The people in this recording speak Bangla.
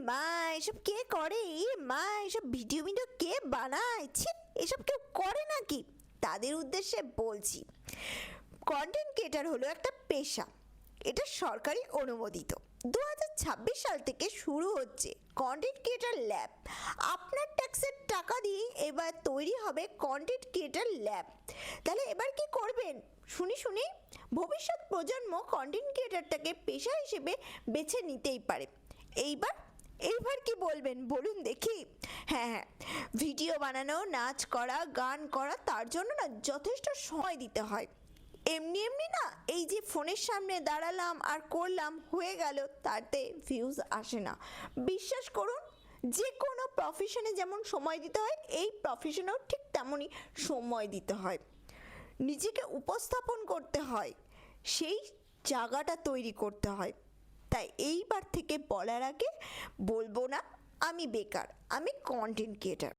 মা, এসব কে করে? মা, এসব ভিডিও ভিডিও কে বানায়? ছি, এসব কেউ করে নাকি? তাদের উদ্দেশ্যে বলছি, কন্টেন্ট ক্রিয়েটার হলো একটা পেশা। এটা সরকারি অনুমোদিত। 2026 সাল থেকে শুরু হচ্ছে কন্টেন্ট ক্রিয়েটার ল্যাব। আপনার ট্যাক্সের টাকা দিয়ে এবার তৈরি হবে কন্টেন্ট ক্রিয়েটার ল্যাব। তাহলে এবার কি করবেন? শুনি ভবিষ্যৎ প্রজন্ম কন্টেন্ট ক্রিয়েটারটাকে পেশা হিসেবে বেছে নিতেই পারে। এইবার কি বলবেন বলুন দেখি? হ্যাঁ, ভিডিও বানানো, নাচ করা, গান করা, তার জন্য না যথেষ্ট সময় দিতে হয়। এমনি না, এই যে ফোনের সামনে দাঁড়ালাম আর করলাম, হয়ে গেল, তাতে ভিউজ আসে না। বিশ্বাস করুন, যে কোনো প্রফেশনে যেমন সময় দিতে হয়, এই প্রফেশনেও ঠিক তেমনই সময় দিতে হয়। নিজেকে উপস্থাপন করতে হয়, সেই জায়গাটা তৈরি করতে হয়। তাই এইবার থেকে বলার আগে বলবো না আমি বেকার, আমি কন্টেন্ট ক্রিয়েটার।